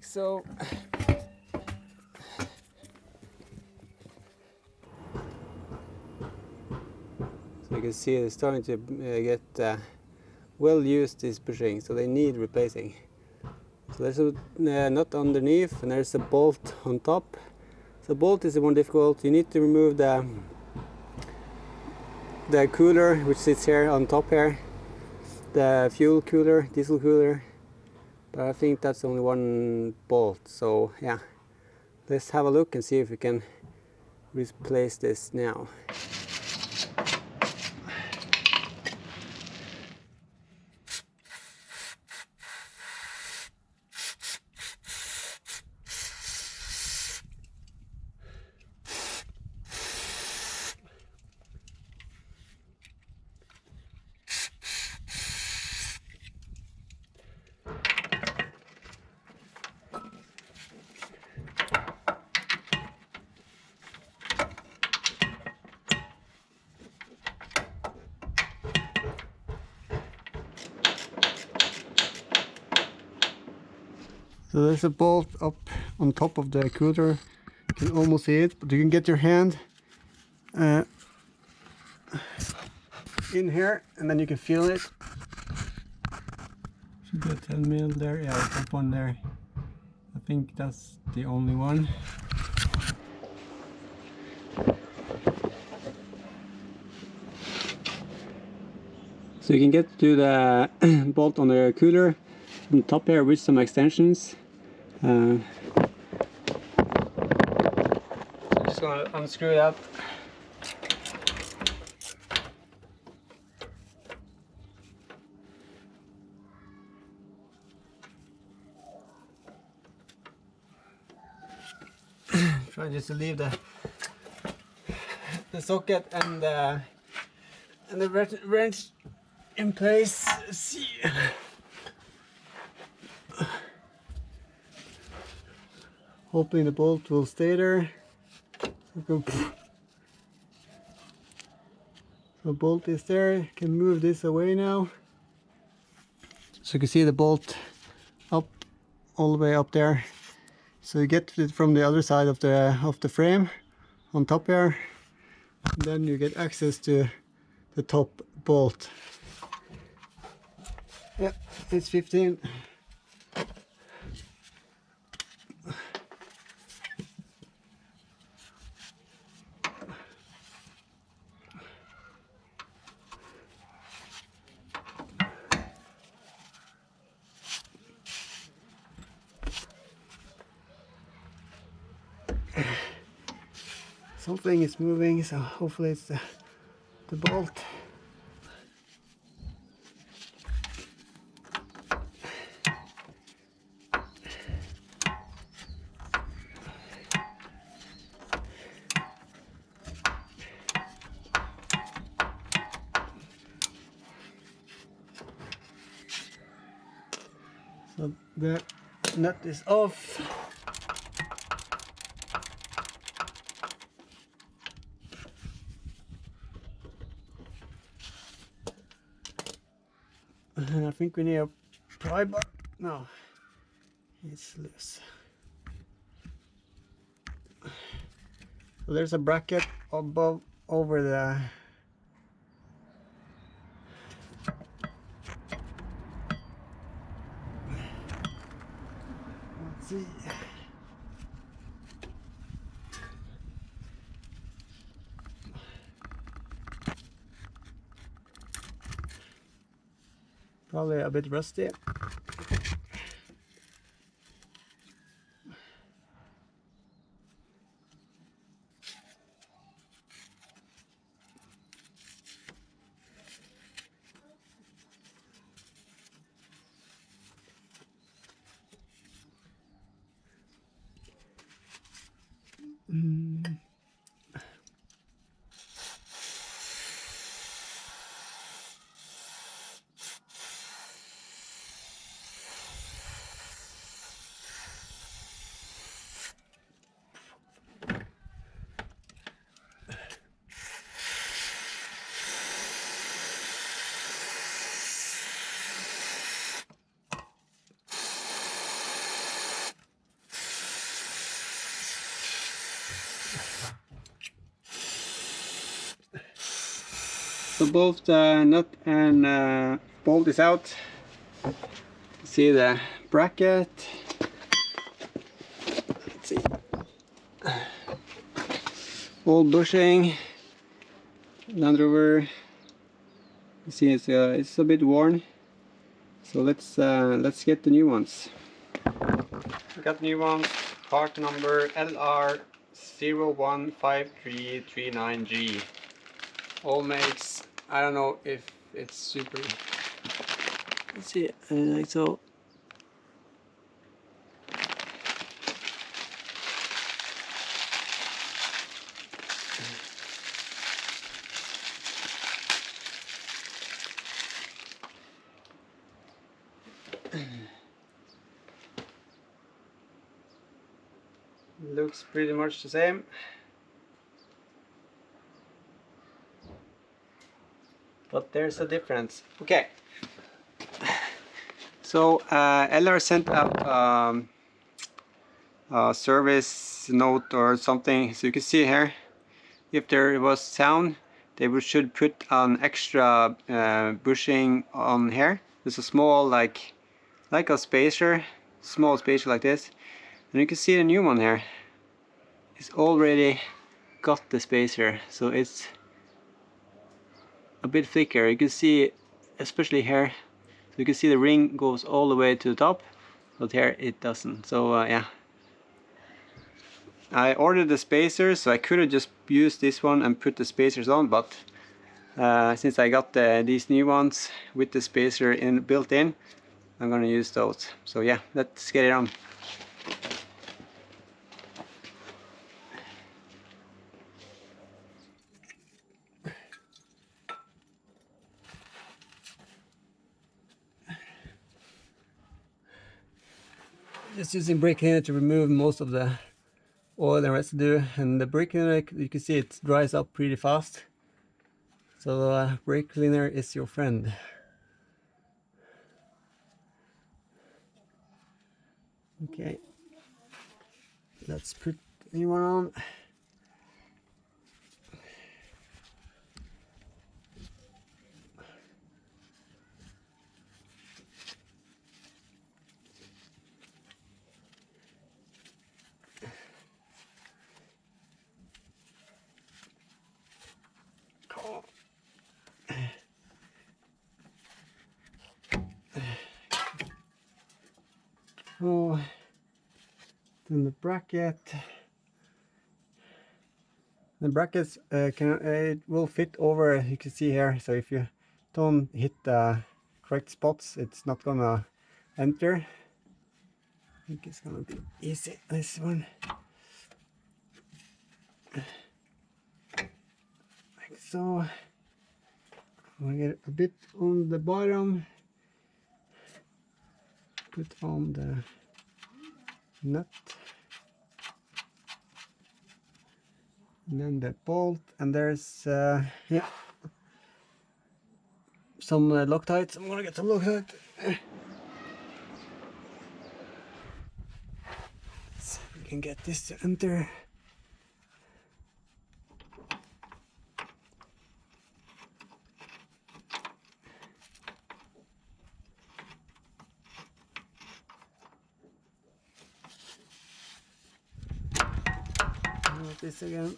so. So you can see it's starting to get well used, these bushings, so they need replacing. So there's a nut underneath and there's a bolt on top. So bolt is the more difficult. You need to remove the cooler which sits here on top here, the fuel cooler, diesel cooler, but I think that's only one bolt. So yeah, let's have a look and see if we can replace this now. So there's a bolt up on top of the cooler. You can almost see it, but you can get your hand in here and then you can feel it. Should be a 10 mil there, yeah, top one there. I think that's the only one. So you can get to the bolt on the cooler from the top here with some extensions. So I'm just going to unscrew it up. Try just to leave the socket and the wrench in place. Let's see. Hoping the bolt will stay there. So the bolt is there. You can move this away now. So you can see the bolt up, all the way up there. So you get it from the other side of the frame on top here. And then you get access to the top bolt. Yeah, it's 15. Something is moving, so hopefully it's the bolt. So the nut is off. And I think we need a pry bar. No, it's loose. So there's a bracket above over the let's see. Probably a bit rusty. So both the nut and bolt is out. See the bracket. Let's see. Old bushing. Land Rover. You see it's a bit worn. So let's get the new ones. We got new ones. Part number LR3 All makes. I don't know if it's super. Let's see. Like so. Looks pretty much the same. But there's a difference. Okay. So LR sent out a service note or something. So you can see here, if there was sound, they should put an extra bushing on here. There's a small like a spacer, small spacer like this. And you can see the new one here. It's already got the spacer, so it's a bit thicker. You can see, especially here, so you can see the ring goes all the way to the top, but here it doesn't. So yeah, I ordered the spacers, so I could have just used this one and put the spacers on, but since I got these new ones with the spacer built in, I'm gonna use those. So yeah, let's get it on. Just using brake cleaner to remove most of the oil and residue, and the brake cleaner, you can see it dries up pretty fast. So brake cleaner is your friend. Okay, let's put the new one on. Oh, then the bracket. The brackets it will fit over. You can see here. So if you don't hit the correct spots, it's not gonna enter. I think it's gonna be easy. This one, like so. I'm gonna get a bit on the bottom. Put on the nut, and then the bolt, and there's yeah, some Loctite. I'm gonna get some Loctite. So we can get this to enter. This again.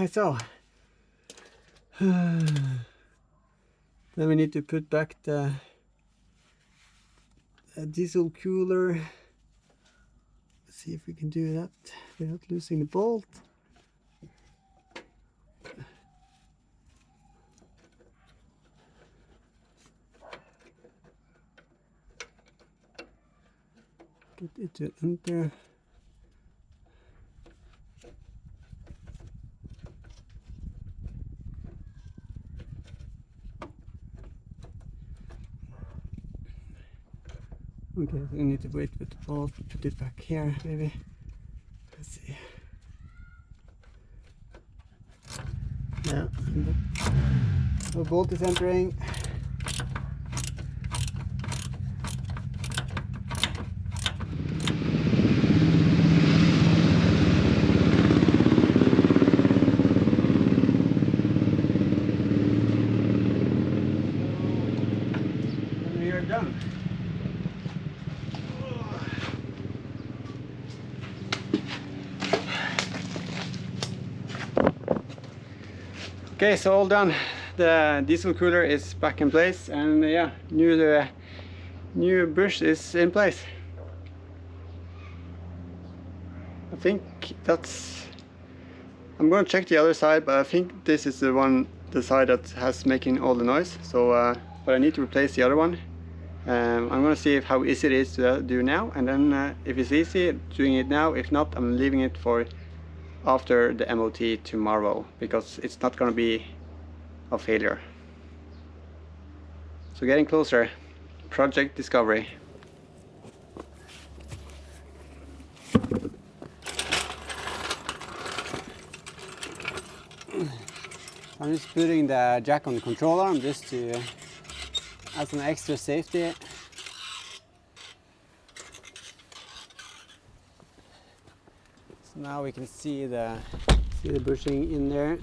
So then we need to put back the diesel cooler. Let's see if we can do that without losing the bolt. Get it to enter. Okay, so we need to wait with the bolt, put it back here maybe. Let's see. Yeah, the bolt is entering. Okay, so all done. The diesel cooler is back in place, and yeah, new bush is in place. I think I'm gonna check the other side, but I think this is the side that has making all the noise. So, but I need to replace the other one. I'm gonna see how easy it is to do now, and then if it's easy, doing it now. If not, I'm leaving it for after the MOT tomorrow, because it's not gonna be a failure. So getting closer. Project Discovery. I'm just putting the jack on the control arm just to add some extra safety. So now we can see the bushing in there.